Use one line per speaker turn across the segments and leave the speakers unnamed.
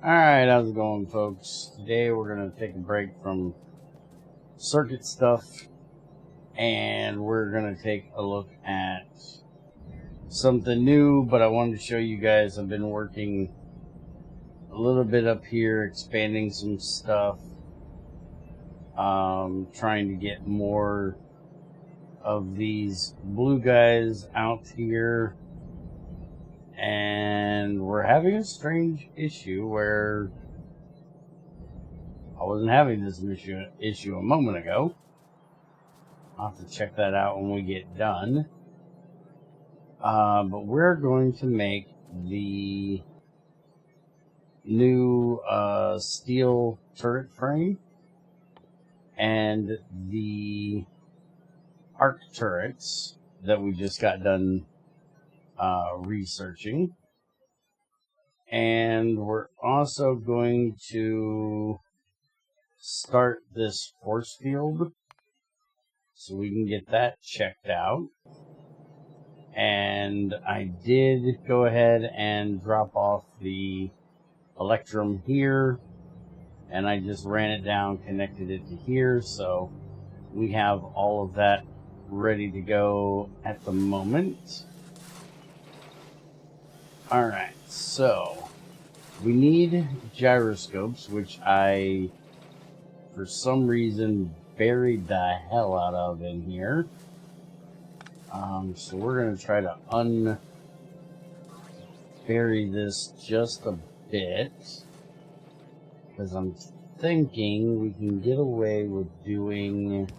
Alright, how's it going, folks? Today we're going to take a break from circuit stuff and we're going to take a look at something new, but I wanted to show you guys I've been working a little bit up here, expanding some stuff, trying to get more of these blue guys out here. And we're having a strange issue where I wasn't having this issue a moment ago. I'll have to check that out when we get done. But we're going to make the new steel turret frame and the arc turrets that we just got done researching. And we're also going to start this force field so we can get that checked out. And I did go ahead and drop off the electrum here, and I just ran it down, connected it to here, so we have all of that ready to go at the moment. Alright, so we need gyroscopes, which I, for some reason, buried the hell out of in here. So we're going to try to unbury this just a bit, because I'm thinking we can get away with doing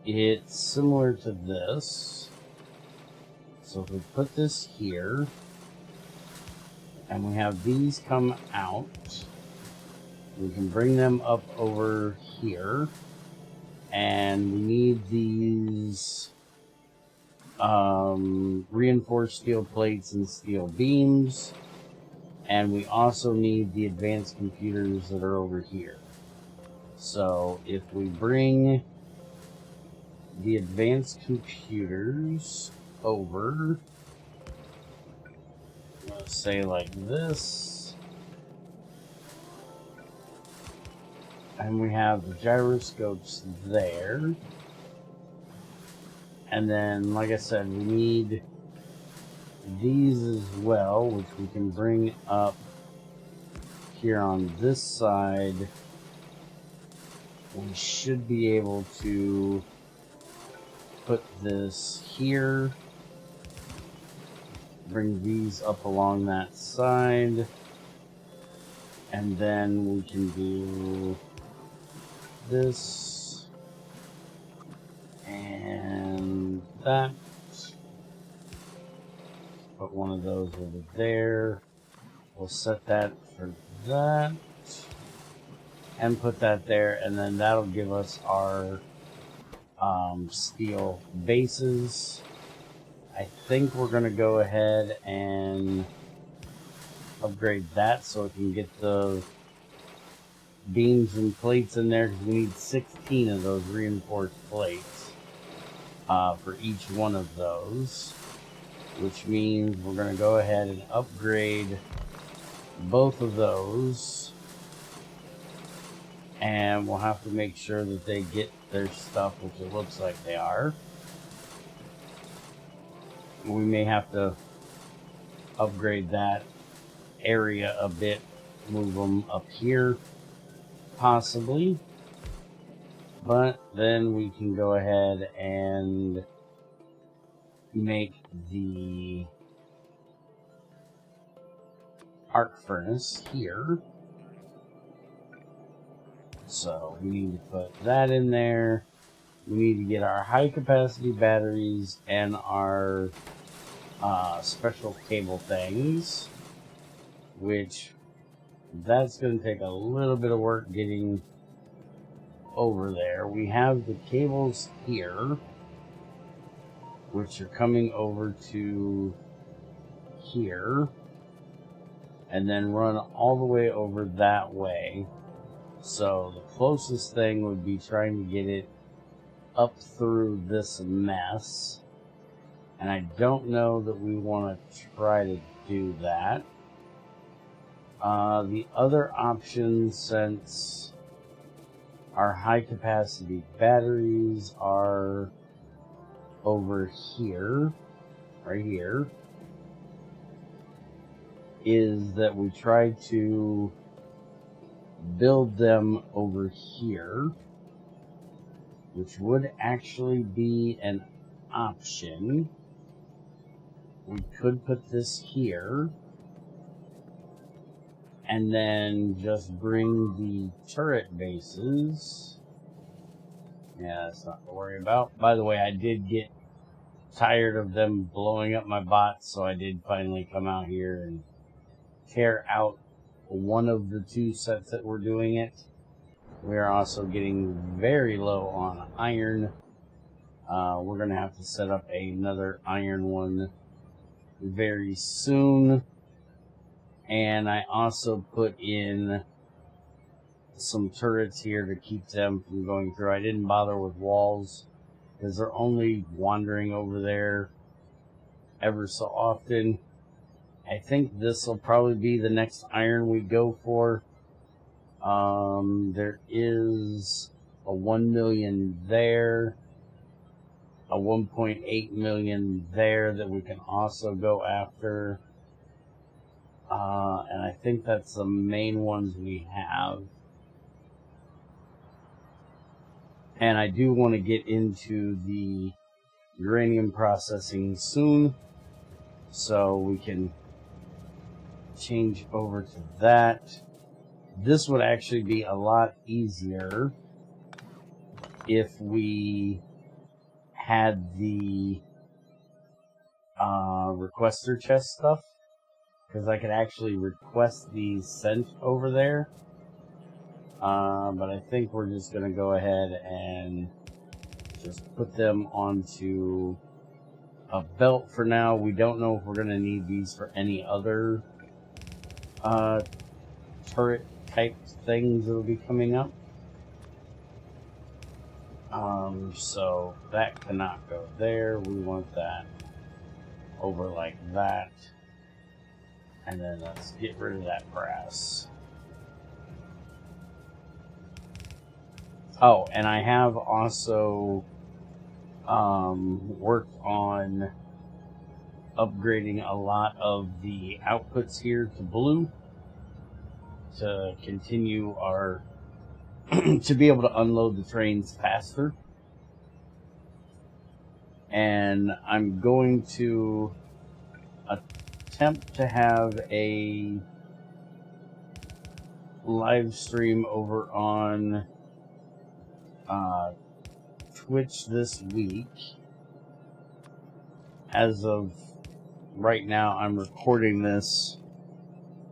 it similar to this. So if we put this here, and we have these come out, we can bring them up over here, and we need these reinforced steel plates and steel beams, and we also need the advanced computers that are over here. So if we bring the advanced computers over, let's say like this, and we have the gyroscopes there, and then like I said, we need these as well, which we can bring up here on this side. We should be able to put this here, bring these up along that side, and then we can do this and that. Put one of those over there. We'll set that for that and put that there, and then that'll give us our steel bases. I think we're going to go ahead and upgrade that so it can get the beams and plates in there, because we need 16 of those reinforced plates for each one of those, which means we're going to go ahead and upgrade both of those, and we'll have to make sure that they get their stuff, which it looks like they are. We may have to upgrade that area a bit, move them up here possibly, but then we can go ahead and make the arc furnace here. So we need to put that in there. We need to get our high capacity batteries and our special cable things, which that's going to take a little bit of work getting over there. We have the cables here, which are coming over to here, and then run all the way over that way. So the closest thing would be trying to get it up through this mess, and I don't know that we want to try to do that. The other option, since our high capacity batteries are over here, right here, is that we try to build them over here, which would actually be an option. We could put this here and then just bring the turret bases. Yeah, that's not to worry about. By the way, I did get tired of them blowing up my bots, so I did finally come out here and tear out one of the two sets that were doing it. We are also getting very low on iron. We're going to have to set up another iron one very soon. And I also put in some turrets here to keep them from going through. I didn't bother with walls because they're only wandering over there ever so often. I think this will probably be the next iron we go for. There is a 1 million there, a 1.8 million there that we can also go after. And I think that's the main ones we have. And I do want to get into the uranium processing soon, so we can change over to that. This would actually be a lot easier if we had the requester chest stuff, because I could actually request these sent over there. But I think we're just going to go ahead and just put them onto a belt for now. We don't know if we're going to need these for any other turret type things that will be coming up. So that cannot go there. We want that over like that. And then let's get rid of that brass. Oh, and I have also worked on upgrading a lot of the outputs here to blue to continue our to be able to unload the trains faster. And I'm going to attempt to have a live stream over on Twitch this week. As of right now, I'm recording this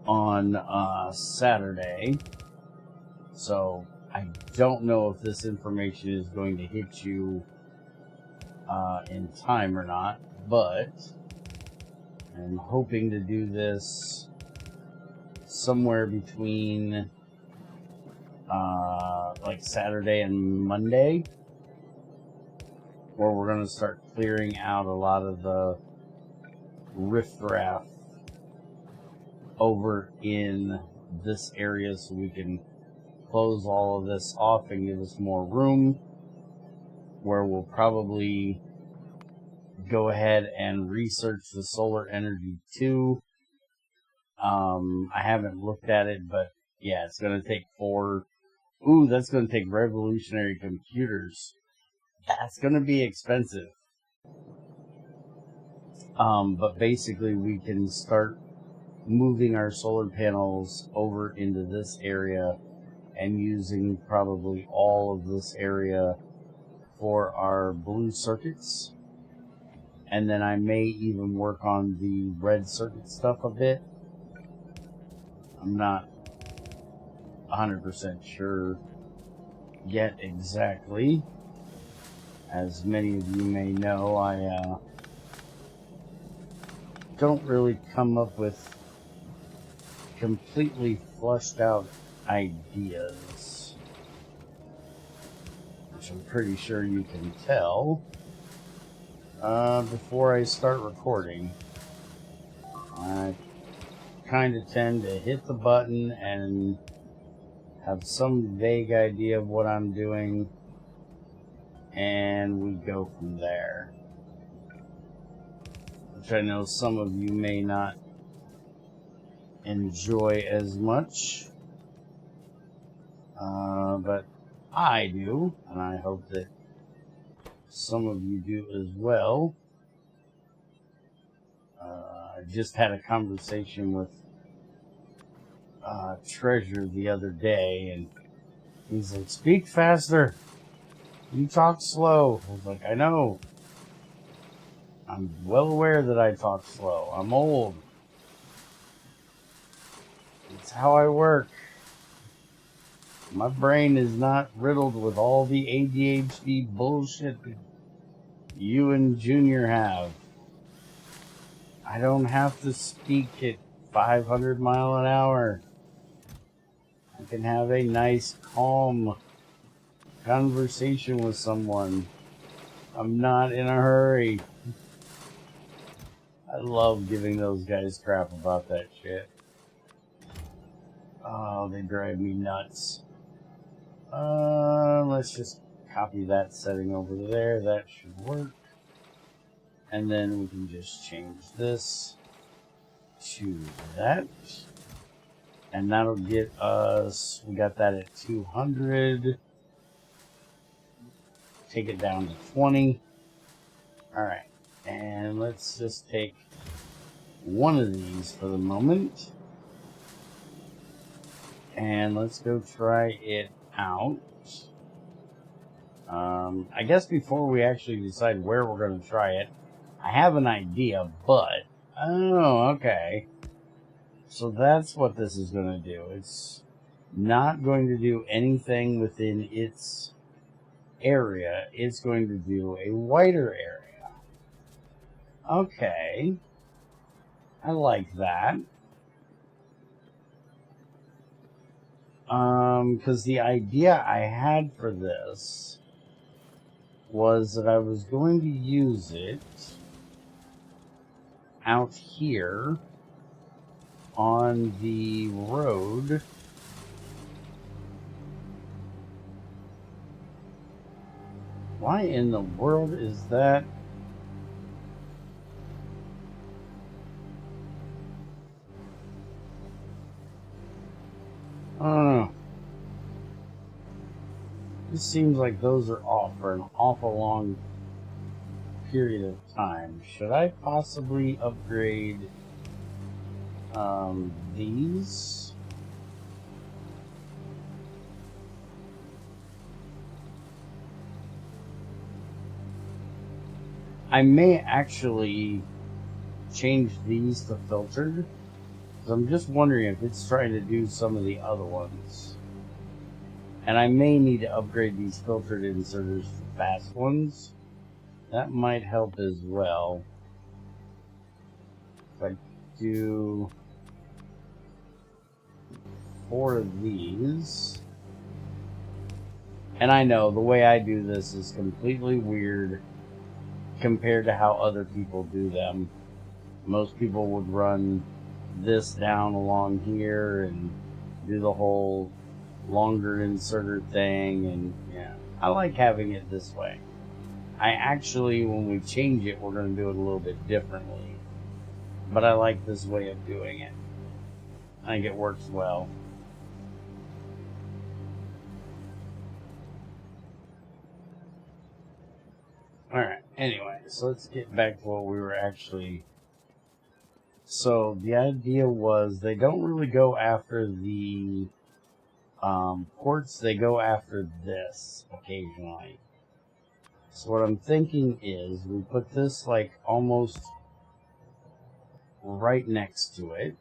on Saturday, so I don't know if this information is going to hit you in time or not, but I'm hoping to do this somewhere between like Saturday and Monday, where we're going to start clearing out a lot of the riffraff over in this area so we can close all of this off and give us more room, where we'll probably go ahead and research the solar energy too. I haven't looked at it, but yeah, it's going to take 4. Ooh, that's going to take revolutionary computers. That's going to be expensive. But basically we can start moving our solar panels over into this area and using probably all of this area for our blue circuits. And then I may even work on the red circuit stuff a bit. I'm not 100% sure yet exactly. As many of you may know, I don't really come up with completely flushed out ideas, which I'm pretty sure you can tell before I start recording. I kind of tend to hit the button and have some vague idea of what I'm doing, and we go from there. Which I know some of you may not enjoy as much, but I do, and I hope that some of you do as well. I just had a conversation with Treasure the other day, and he's like, "Speak faster. You talk slow." I was like, "I know. I'm well aware that I talk slow. I'm old. It's how I work. My brain is not riddled with all the ADHD bullshit that you and Junior have. I don't have to speak at 500 mile an hour. I can have a nice, calm conversation with someone. I'm not in a hurry." I love giving those guys crap about that shit. Oh, they drive me nuts. Let's just copy that setting over there. That should work. And then we can just change this to that. And that'll get us, we got that at 200. Take it down to 20. Alright. And let's just take one of these for the moment. And let's go try it out. I guess before we actually decide where we're going to try it, I have an idea, but... Oh, okay. So that's what this is going to do. It's not going to do anything within its area. It's going to do a wider area. Okay. I like that. Because the idea I had for this was that I was going to use it out here on the road. Why in the world is that? I don't know. It seems like those are off for an awful long period of time. Should I possibly upgrade these? I may actually change these to filtered. So I'm just wondering if it's trying to do some of the other ones. And I may need to upgrade these filtered inserters for fast ones. That might help as well. If I do 4 of these. And I know the way I do this is completely weird compared to how other people do them. Most people would run this down along here and do the whole longer inserter thing, and yeah, I like having it this way. I actually, when we change it, we're going to do it a little bit differently, but I like this way of doing it. I think it works well. Alright, anyway, so let's get back to what we were actually... So, the idea was they don't really go after the ports, they go after this occasionally. So what I'm thinking is we put this like almost right next to it.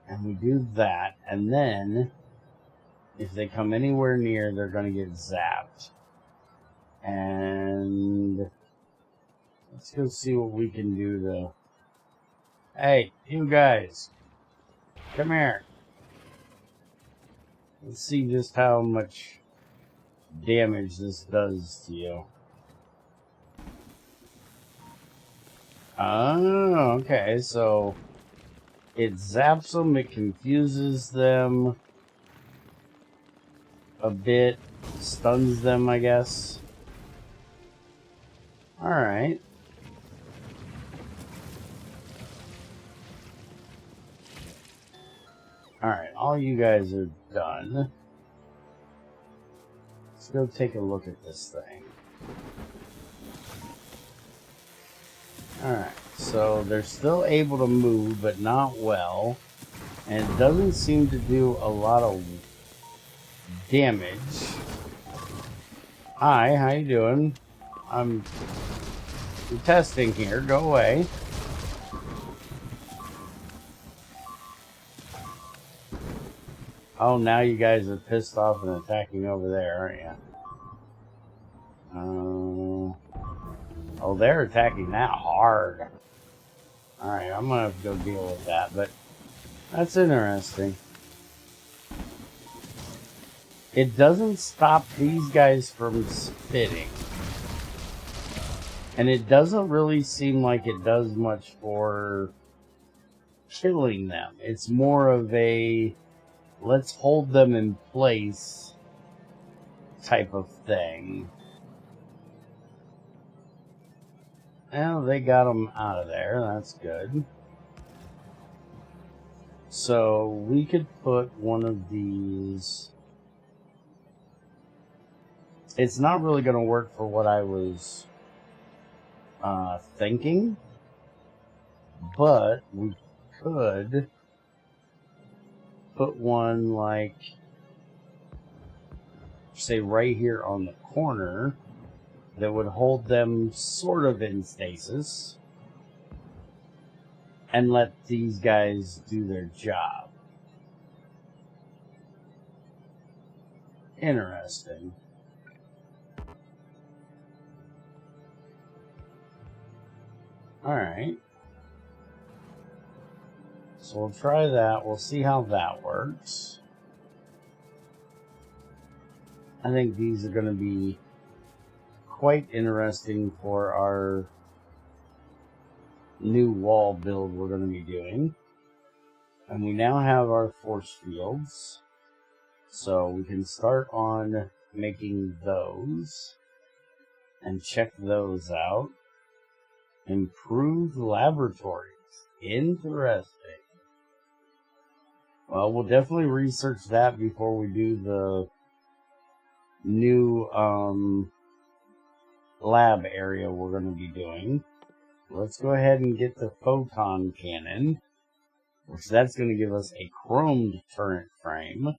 And we do that, and then if they come anywhere near, they're going to get zapped. And let's go see what we can do to... Hey, you guys, come here. Let's see just how much damage this does to you. Oh, okay, so it zaps them, it confuses them a bit, stuns them, I guess. Alright. Alright, all you guys are done. Let's go take a look at this thing. Alright, so they're still able to move, but not well. And it doesn't seem to do a lot of damage. Hi, how you doing? I'm testing here. Go away. Oh, now you guys are pissed off and attacking over there, aren't you? Oh, they're attacking that hard. Alright, I'm gonna have to go deal with that, but that's interesting. It doesn't stop these guys from spitting. And it doesn't really seem like it does much for killing them. It's more of a let's hold them in place type of thing. Well, they got them out of there. That's good. So we could put one of these. It's not really going to work for what I was thinking, but we could put one like, say, right here on the corner that would hold them sort of in stasis and let these guys do their job. Interesting. Alright. So we'll try that. We'll see how that works. I think these are going to be quite interesting for our new wall build we're going to be doing. And we now have our force fields. So we can start on making those and check those out. Improved laboratories. Interesting. Well, we'll definitely research that before we do the new lab area we're going to be doing. Let's go ahead and get the photon cannon, which that's going to give us a chromed turret frame.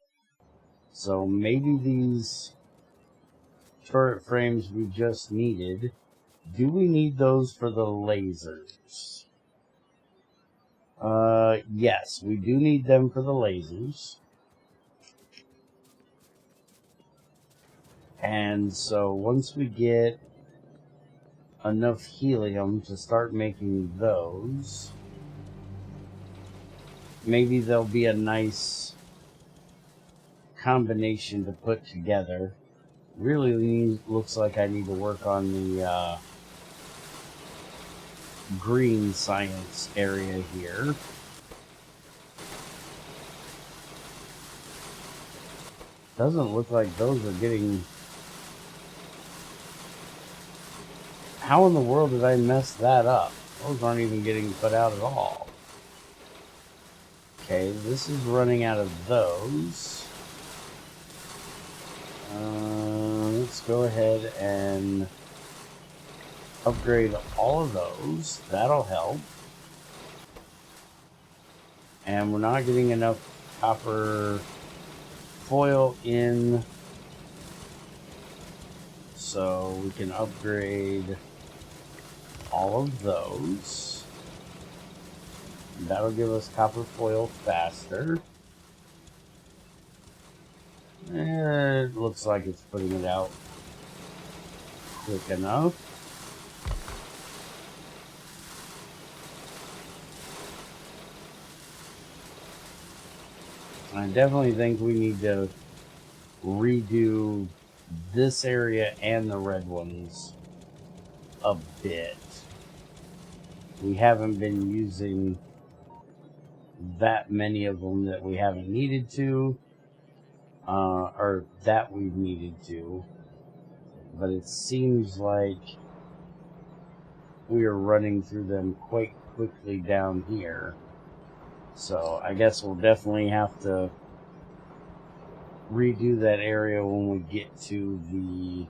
So maybe these turret frames we just needed, do we need those for the lasers? Yes, we do need them for the lasers. And so once we get enough helium to start making those, maybe there'll be a nice combination to put together. Really looks like I need to work on the green science area here. Doesn't look like those are getting... How in the world did I mess that up? Those aren't even getting put out at all. Okay, this is running out of those. Let's go ahead and upgrade all of those. That'll help. And we're not getting enough copper foil in, so we can upgrade all of those. That'll give us copper foil faster. It looks like it's putting it out quick enough. I definitely think we need to redo this area and the red ones a bit. we haven't been using that many of them that we haven't needed to, or that we've needed to, but it seems like we are running through them quite quickly down here. So I guess we'll definitely have to redo that area when we get to the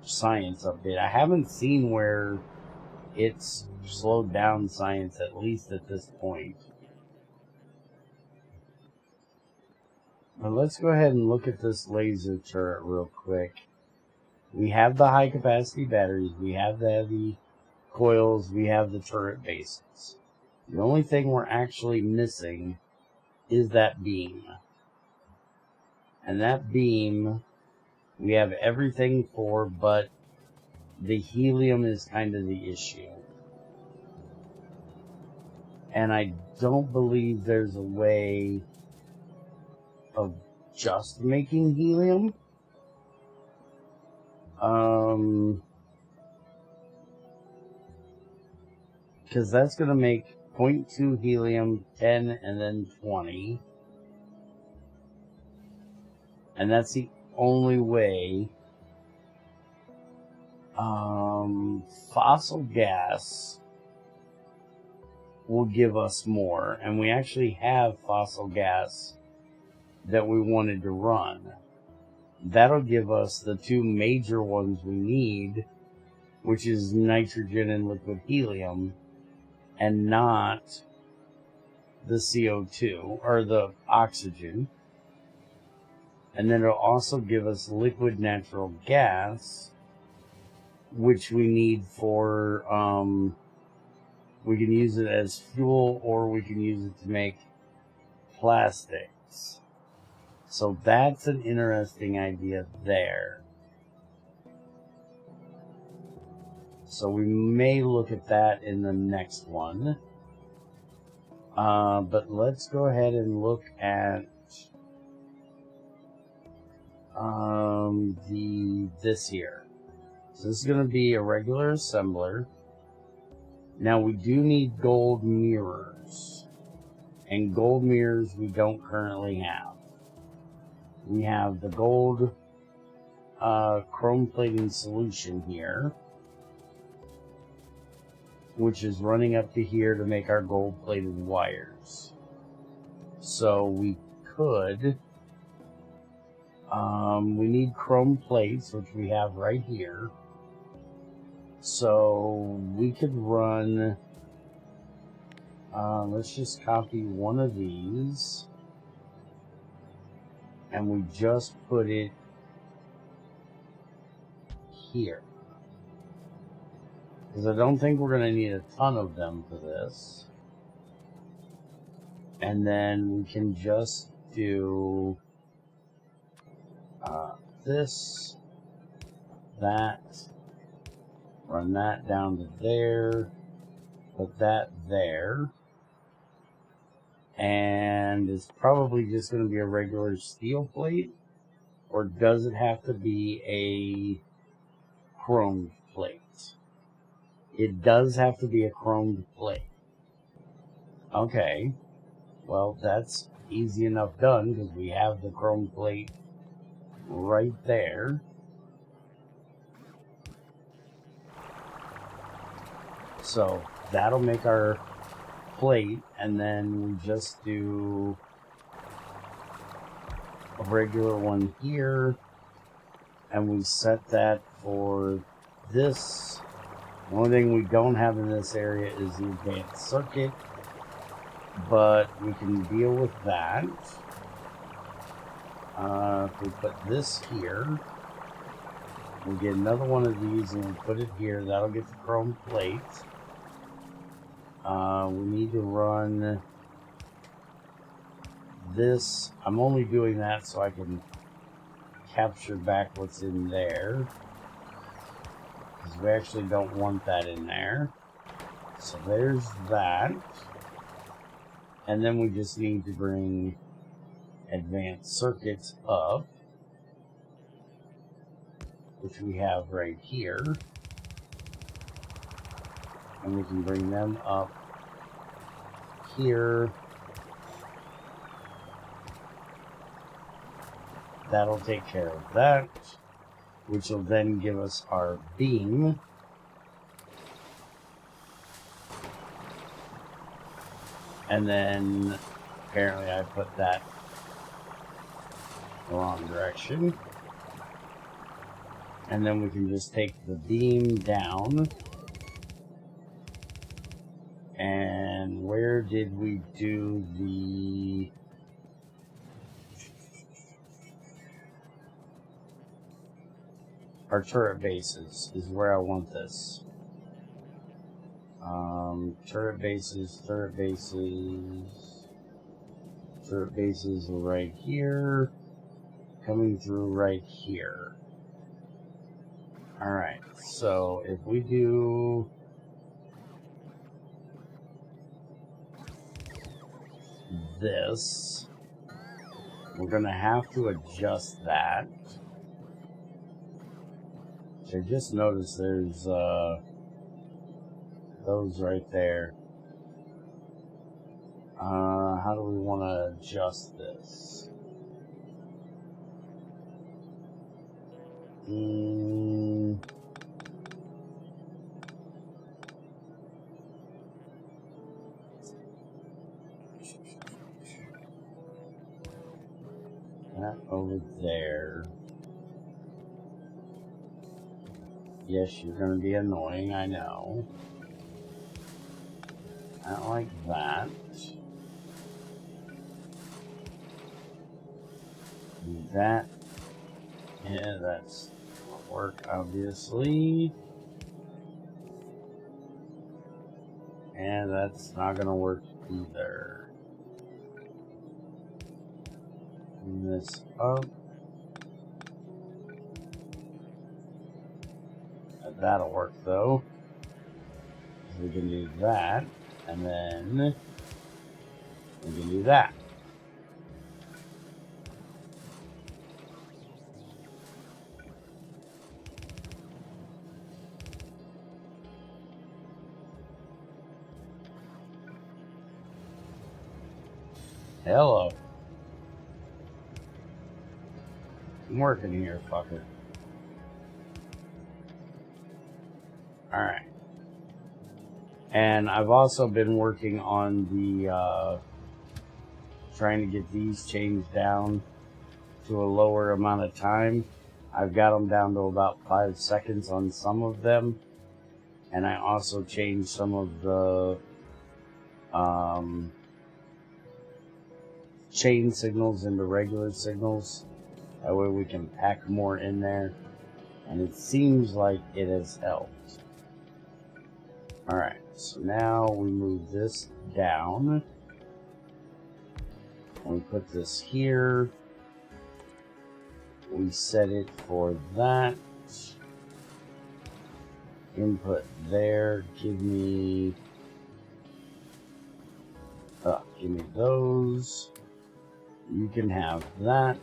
science update. I haven't seen where it's slowed down science, at least at this point. But let's go ahead and look at this laser turret real quick. We have the high capacity batteries, we have the heavy coils, we have the turret bases. The only thing we're actually missing is that beam. And that beam we have everything for, but the helium is kind of the issue. And I don't believe there's a way of just making helium. Because that's going to make 0.2 helium, 10, and then 20. And that's the only way. Fossil gas will give us more. And we actually have fossil gas that we wanted to run. That'll give us the two major ones we need, which is nitrogen and liquid helium, and not the CO2 or the oxygen. And then it'll also give us liquid natural gas, which we need for, we can use it as fuel or we can use it to make plastics. So that's an interesting idea there. So we may look at that in the next one. But let's go ahead and look at this here. So this is going to be a regular assembler. Now we do need gold mirrors. And gold mirrors we don't currently have. We have the gold chrome plating solution here, which is running up to here to make our gold plated wires. So we could, we need chrome plates, which we have right here. So we could run, let's just copy one of these. And we just put it here. Because I don't think we're going to need a ton of them for this. And then we can just do this, that, run that down to there, put that there. And it's probably just going to be a regular steel plate, or does it have to be a chromed plate? It does have to be a chromed plate. Okay, well that's easy enough done because we have the chrome plate right there. So that'll make our plate, and then we just do a regular one here, and we set that for this. The only thing we don't have in this area is the advanced circuit, but we can deal with that. If we put this here, we get another one of these and we put it here, that'll get the chrome plate. We need to run this. I'm only doing that so I can capture back what's in there, because we actually don't want that in there. So there's that. And then we just need to bring advanced circuits up, which we have right here. And we can bring them up here. That'll take care of that, which will then give us our beam. And then apparently I put that the wrong direction. And then we can just take the beam down. And where did we do the... Our turret bases is where I want this. Turret bases are right here, coming through right here. Alright, so if we do this, we're gonna have to adjust that. I just noticed there's those right there. How do we want to adjust this? That over there. Yes, you're going to be annoying, I know. Not like that. That. Yeah, that's not work, obviously. And that's not going to work either. Bring this up. That'll work though. We can do that, and then we can do that. Hello. I'm working here, fucker. Alright. And I've also been working on the, trying to get these changed down to a lower amount of time. I've got them down to about 5 seconds on some of them. And I also changed some of the, chain signals into regular signals. That way we can pack more in there. And it seems like it has helped. Alright, so now we move this down. We put this here. We set it for that. Input there. Give me those. You can have that.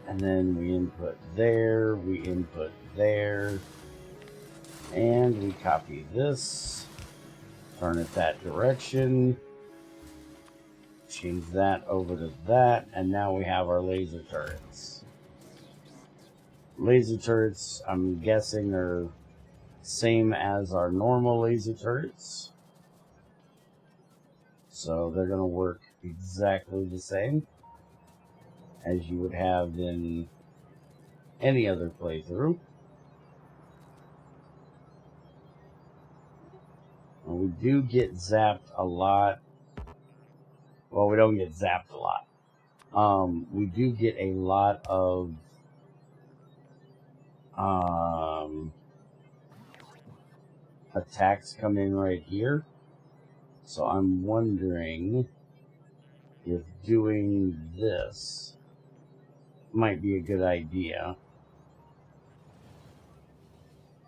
And then we input there. We input there. And we copy this. Turn it that direction. Change that over to that. And now we have our laser turrets. Laser turrets, I'm guessing, are same as our normal laser turrets. So they're going to work exactly the same as you would have in any other playthrough. And we do get zapped a lot. Well, we don't get zapped a lot. We do get a lot of attacks come in right here. So I'm wondering if doing this might be a good idea.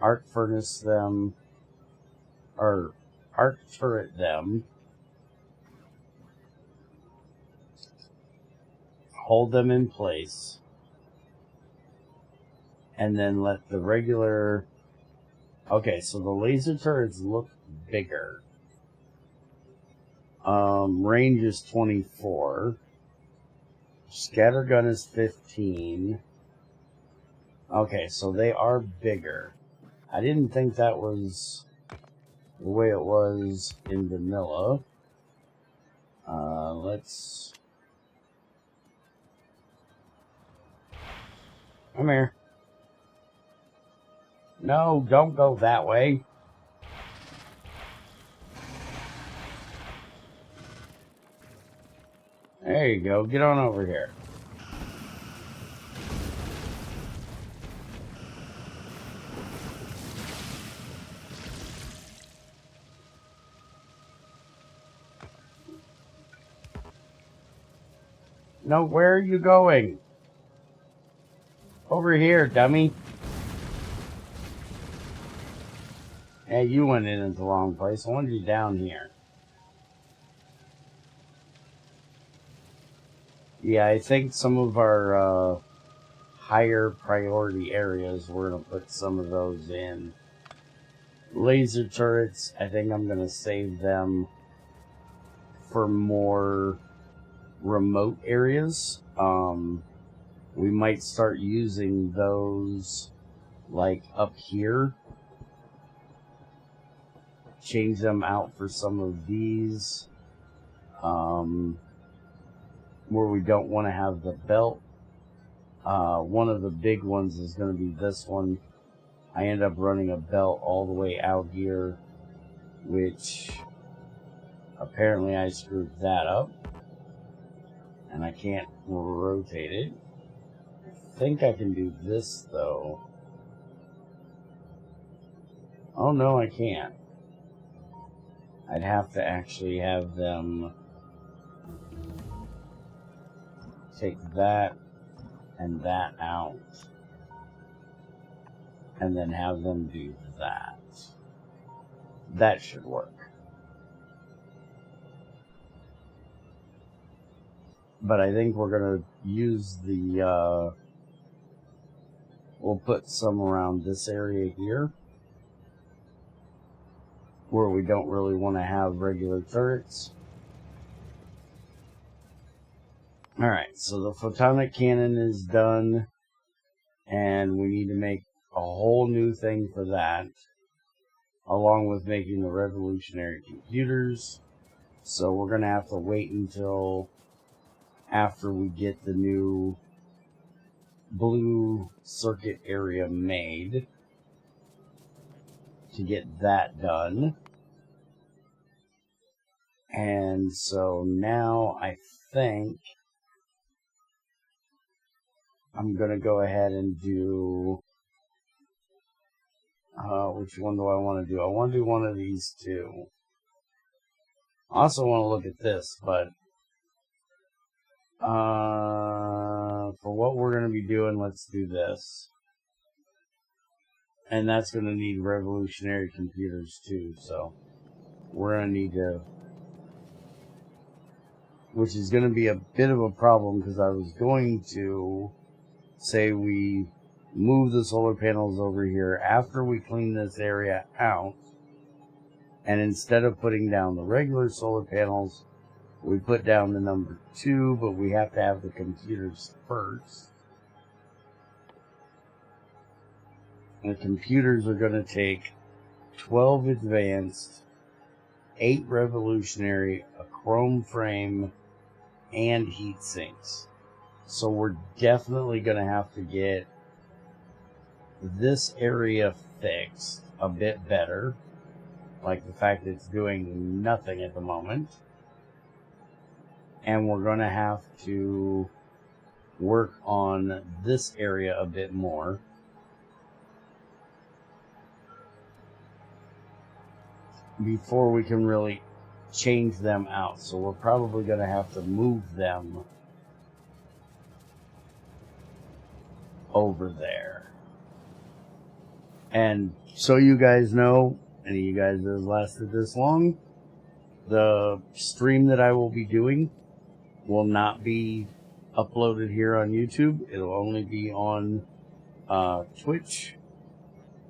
Arc furnace them, or arc turret them, hold them in place, and then let the regular Okay, so the laser turrets look bigger. Range is 24. Scattergun is 15. Okay, so they are bigger. I didn't think that was the way it was in vanilla. Let's... Come here. No, don't go that way. There you go. Get on over here. No, where are you going? Over here, dummy. Hey, you went in at the wrong place. I wanted you down here. Yeah, I think some of our higher priority areas, we're going to put some of those in. Laser turrets, I think I'm going to save them for more remote areas. We might start using those like up here. Change them out for some of these. Where we don't want to have the belt. One of the big ones is going to be this one. I end up running a belt all the way out here, which apparently I screwed that up. And I can't rotate it. I think I can do this, though. Oh, no, I can't. I'd have to actually have them take that and that out. And then have them do that. That should work. But I think we're going to use the... we'll put some around this area here. Where we don't really want to have regular turrets. Alright, so the photonic cannon is done. And we need to make a whole new thing for that. Along with making the revolutionary computers. So we're going to have to wait until after we get the new blue circuit area made to get that done. And so now I think I'm going to go ahead and do... which one do I want to do? I want to do one of these two. I also want to look at this, but for what we're going to be doing, let's do this. And that's going to need revolutionary computers too, so we're going to need to... Which is going to be a bit of a problem, because I was going to say we move the solar panels over here after we clean this area out. And instead of putting down the regular solar panels, we put down the number 2, but we have to have the computers first. And the computers are going to take 12 advanced, 8 revolutionary, a chrome frame, and heat sinks. So we're definitely going to have to get this area fixed a bit better. Like the fact that it's doing nothing at the moment. And we're going to have to work on this area a bit more. Before we can really change them out. So we're probably going to have to move them over there. And so you guys know, any of you guys that have lasted this long, the stream that I will be doing will not be uploaded here on YouTube. It'll only be on Twitch.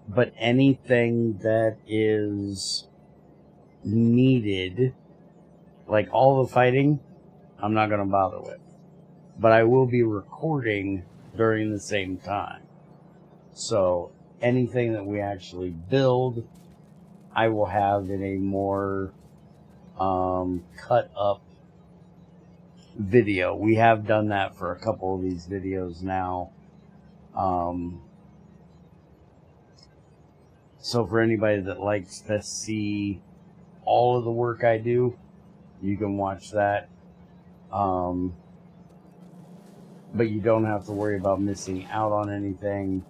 But anything that is needed, like all the fighting, I'm not going to bother with. But I will be recording during the same time. So anything that we actually build, I will have in a more cut up video. We have done that for a couple of these videos now. So for anybody that likes to see all of the work I do, you can watch that. But you don't have to worry about missing out on anything,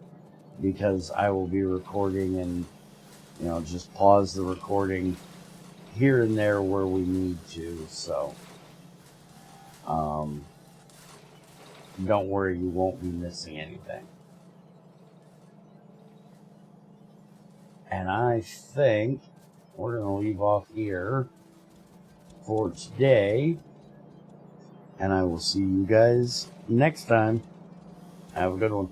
because I will be recording and, just pause the recording here and there where we need to. So, don't worry, you won't be missing anything. And I think we're going to leave off here for today. And I will see you guys next time. Have a good one.